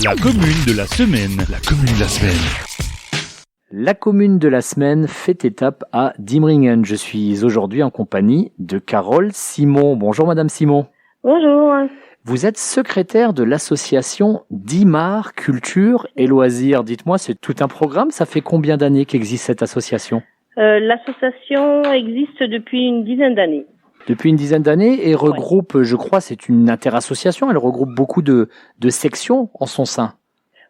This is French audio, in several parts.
La commune de la semaine. La commune de la semaine. La commune de la semaine fait étape à Diemringen. Je suis aujourd'hui en compagnie de Carole Simon. Bonjour Madame Simon. Bonjour. Vous êtes secrétaire de l'association Dimar Culture et Loisirs. Dites-moi, c'est tout un programme. Ça fait combien d'années qu'existe cette association ? L'association existe depuis une dizaine d'années. Depuis une dizaine d'années et regroupe, je crois, c'est une interassociation. Elle regroupe beaucoup de sections en son sein.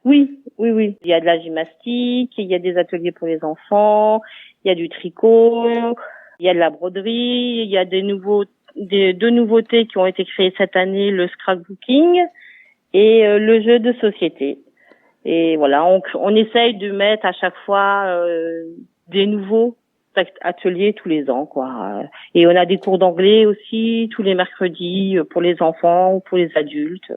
Oui. Il y a de la gymnastique, il y a des ateliers pour les enfants, il y a du tricot, il y a de la broderie, il y a deux nouveautés qui ont été créées cette année, le scrapbooking et le jeu de société. Et voilà, on essaye de mettre à chaque fois des nouveaux ateliers tous les ans, quoi. Et on a des cours d'anglais aussi tous les mercredis pour les enfants ou pour les adultes.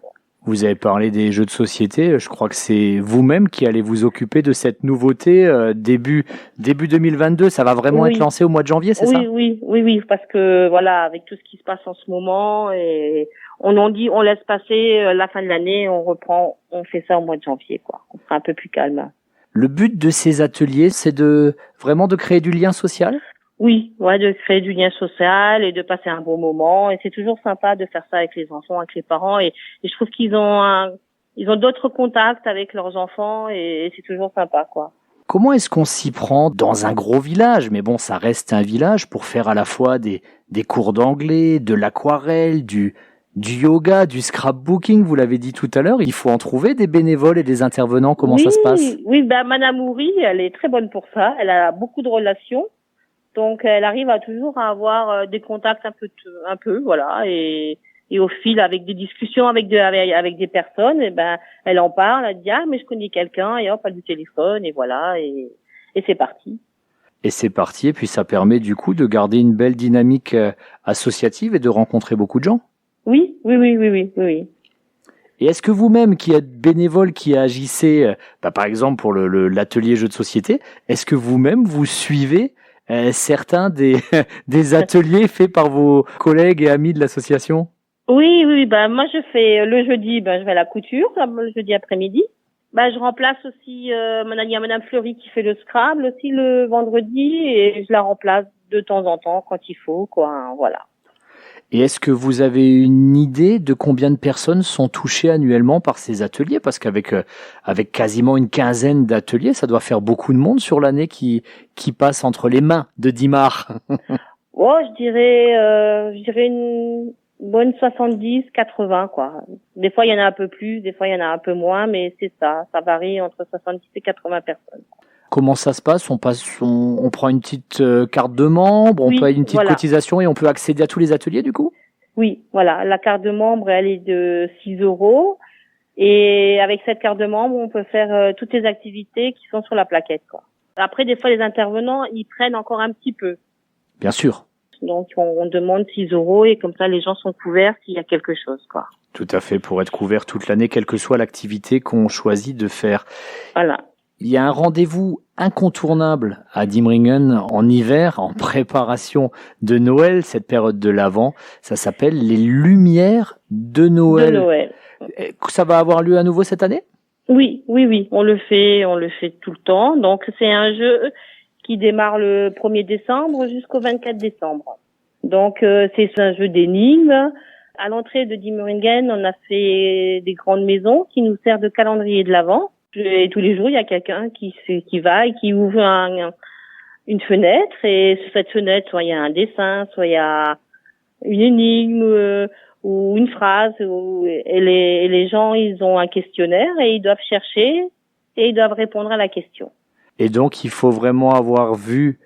Vous avez parlé des jeux de société. Je crois que c'est vous-même qui allez vous occuper de cette nouveauté début 2022. Ça va vraiment être lancé au mois de janvier, c'est ça ? Oui, parce que voilà, avec tout ce qui se passe en ce moment, et on laisse passer la fin de l'année, on fait ça au mois de janvier, quoi. On sera un peu plus calme. Le but de ces ateliers, c'est vraiment de créer du lien social ? Oui, de créer du lien social et de passer un bon moment. Et c'est toujours sympa de faire ça avec les enfants, avec les parents. Et je trouve qu'ils ont d'autres contacts avec leurs enfants et c'est toujours sympa, quoi. Comment est-ce qu'on s'y prend dans un gros village ? Mais bon, ça reste un village pour faire à la fois des cours d'anglais, de l'aquarelle, du yoga, du scrapbooking, vous l'avez dit tout à l'heure. Il faut en trouver des bénévoles et des intervenants. Comment ça se passe ? Oui, Madame Houry, elle est très bonne pour ça. Elle a beaucoup de relations. Donc, elle arrive à toujours à avoir des contacts un peu, voilà, et au fil, avec des discussions avec des personnes, et elle en parle, elle dit, mais je connais quelqu'un, et hop, elle du téléphone, et voilà, et c'est parti. Et c'est parti, et puis ça permet du coup de garder une belle dynamique associative et de rencontrer beaucoup de gens. Oui. Et est-ce que vous-même, qui êtes bénévole, qui agissez, par exemple pour l'atelier jeux de société, est-ce que vous-même vous suivez certains des ateliers faits par vos collègues et amis de l'association ? Oui, moi je fais le jeudi, je vais à la couture, le jeudi après-midi. Je remplace aussi Madame Fleury qui fait le Scrabble aussi le vendredi et je la remplace de temps en temps quand il faut, quoi, voilà. Et est-ce que vous avez une idée de combien de personnes sont touchées annuellement par ces ateliers ? Parce qu'avec quasiment une quinzaine d'ateliers, ça doit faire beaucoup de monde sur l'année qui passe entre les mains de Dimar. Je dirais une bonne 70, 80, quoi. Des fois, il y en a un peu plus, des fois, il y en a un peu moins, mais c'est ça. Ça varie entre 70 et 80 personnes. Comment ça se passe ? On prend une petite carte de membre, on paye une petite cotisation et on peut accéder à tous les ateliers du coup ? Oui, voilà. La carte de membre, elle est de 6 €. Et avec cette carte de membre, on peut faire toutes les activités qui sont sur la plaquette, quoi. Après, des fois, les intervenants, ils prennent encore un petit peu. Bien sûr. Donc, on demande 6 € et comme ça, les gens sont couverts s'il y a quelque chose, quoi. Tout à fait, pour être couvert toute l'année, quelle que soit l'activité qu'on choisit de faire. Voilà. Il y a un rendez-vous incontournable à Diemringen en hiver, en préparation de Noël, cette période de l'Avent. Ça s'appelle les Lumières de Noël. Ça va avoir lieu à nouveau cette année ? Oui. On le fait tout le temps. Donc, c'est un jeu qui démarre le 1er décembre jusqu'au 24 décembre. Donc, c'est un jeu d'énigmes. À l'entrée de Diemringen, on a fait des grandes maisons qui nous servent de calendrier de l'Avent. Et tous les jours, il y a quelqu'un qui va et qui ouvre une fenêtre. Et sur cette fenêtre, soit il y a un dessin, soit il y a une énigme ou une phrase. Et les gens, ils ont un questionnaire et ils doivent chercher et ils doivent répondre à la question. Et donc, il faut vraiment avoir vu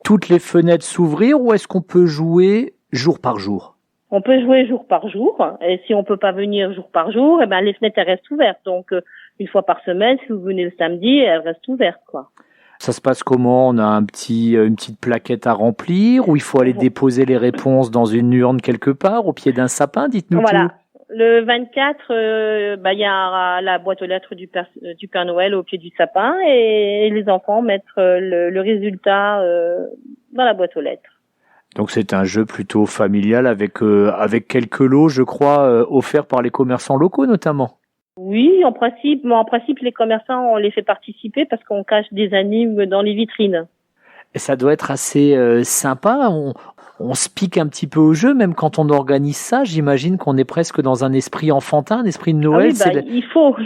toutes les fenêtres s'ouvrir ou est-ce qu'on peut jouer jour par jour ? On peut jouer jour par jour. Et si on peut pas venir jour par jour, les fenêtres, elles restent ouvertes. Donc, une fois par semaine, si vous venez le samedi, elles restent ouvertes, quoi. Ça se passe comment ? On a une petite plaquette à remplir ou il faut aller déposer les réponses dans une urne quelque part, au pied d'un sapin ? Dites-nous tout. Le 24, il y a la boîte aux lettres du Père Noël au pied du sapin et les enfants mettent le résultat dans la boîte aux lettres. Donc c'est un jeu plutôt familial avec quelques lots, je crois, offerts par les commerçants locaux notamment. Oui, en principe, les commerçants, on les fait participer parce qu'on cache des animes dans les vitrines. Et ça doit être assez sympa. On se pique un petit peu au jeu, même quand on organise ça. J'imagine qu'on est presque dans un esprit enfantin, un esprit de Ah Noël. oui, il faut.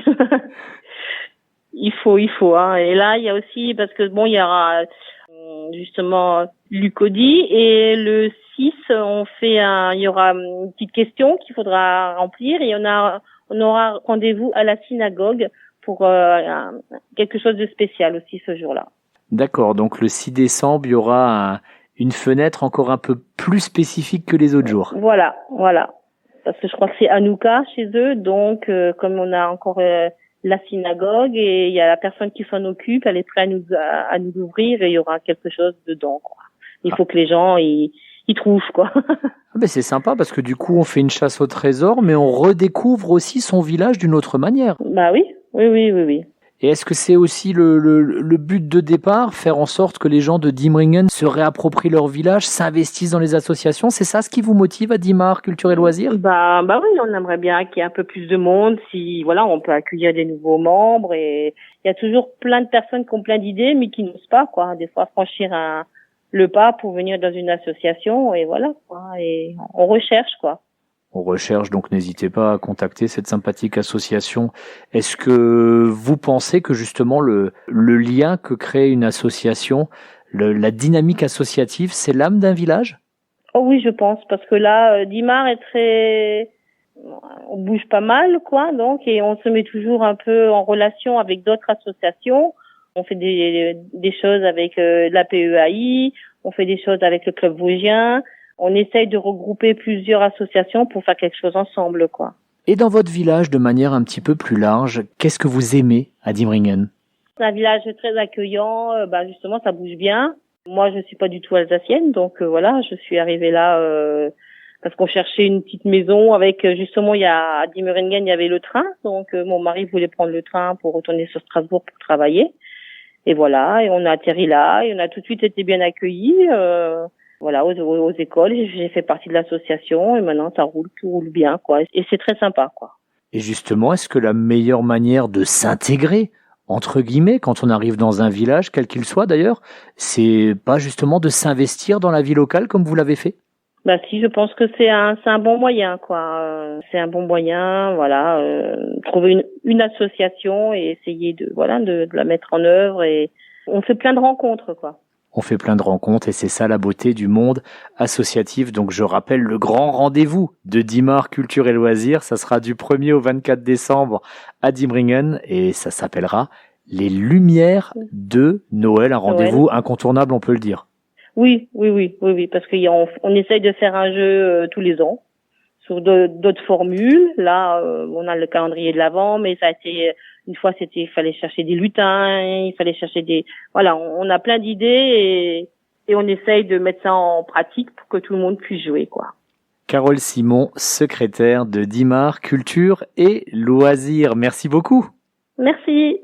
il faut, hein. Et là, il y a aussi, parce que bon, il y aura justement Lucodie et le 6, il y aura une petite question qu'il faudra remplir et on aura rendez-vous à la synagogue pour quelque chose de spécial aussi ce jour-là. D'accord, donc le 6 décembre, il y aura une fenêtre encore un peu plus spécifique que les autres jours. Voilà. Parce que je crois que c'est Hanouka chez eux, donc comme on a encore la synagogue et il y a la personne qui s'en occupe, elle est prête à nous ouvrir et il y aura quelque chose dedans, quoi. Il faut que les gens ils trouvent, quoi. Ah ben c'est sympa parce que du coup on fait une chasse au trésor, mais on redécouvre aussi son village d'une autre manière. Bah oui. Et est-ce que c'est aussi le but de départ, faire en sorte que les gens de Diemringen se réapproprient leur village, s'investissent dans les associations? C'est ça ce qui vous motive à Dimar Culture et Loisirs? Bah oui, on aimerait bien qu'il y ait un peu plus de monde, si voilà, on peut accueillir des nouveaux membres et il y a toujours plein de personnes qui ont plein d'idées mais qui n'osent pas, quoi. Des fois franchir le pas pour venir dans une association et voilà, quoi. Et on recherche, quoi. On recherche, donc n'hésitez pas à contacter cette sympathique association. Est-ce que vous pensez que justement le lien que crée une association, la dynamique associative, c'est l'âme d'un village? Oh oui, je pense, parce que là, Dimar on bouge pas mal, quoi, donc, et on se met toujours un peu en relation avec d'autres associations. On fait des choses avec la PEAI, on fait des choses avec le Club Vosgien. On essaye de regrouper plusieurs associations pour faire quelque chose ensemble, quoi. Et dans votre village, de manière un petit peu plus large, qu'est-ce que vous aimez à Diemringen? C'est un village très accueillant, justement, ça bouge bien. Moi, je suis pas du tout alsacienne, donc voilà, je suis arrivée là parce qu'on cherchait une petite maison avec justement, à Diemeringen, il y avait le train, donc mon mari voulait prendre le train pour retourner sur Strasbourg pour travailler. Et voilà, et on a atterri là, et on a tout de suite été bien accueillis. Voilà, aux écoles, j'ai fait partie de l'association et maintenant tout roule bien, quoi. Et c'est très sympa, quoi. Et justement, est-ce que la meilleure manière de s'intégrer, entre guillemets, quand on arrive dans un village, quel qu'il soit d'ailleurs, c'est pas justement de s'investir dans la vie locale comme vous l'avez fait? Bah si, je pense que c'est un bon moyen, quoi. C'est un bon moyen, voilà, trouver une association et essayer de la mettre en œuvre et on fait plein de rencontres, quoi. On fait plein de rencontres et c'est ça la beauté du monde associatif. Donc je rappelle le grand rendez-vous de Dimar Culture et Loisirs. Ça sera du 1er au 24 décembre à Diemringen et ça s'appellera Les Lumières de Noël. Un rendez-vous incontournable, on peut le dire. Oui, parce qu'on essaye de faire un jeu tous les ans sur d'autres formules. Là, on a le calendrier de l'Avent, mais ça a été une fois, il fallait chercher des lutins, il fallait chercher on a plein d'idées et on essaye de mettre ça en pratique pour que tout le monde puisse jouer, quoi. Carole Simon, secrétaire de Dimar Culture et Loisirs. Merci beaucoup. Merci.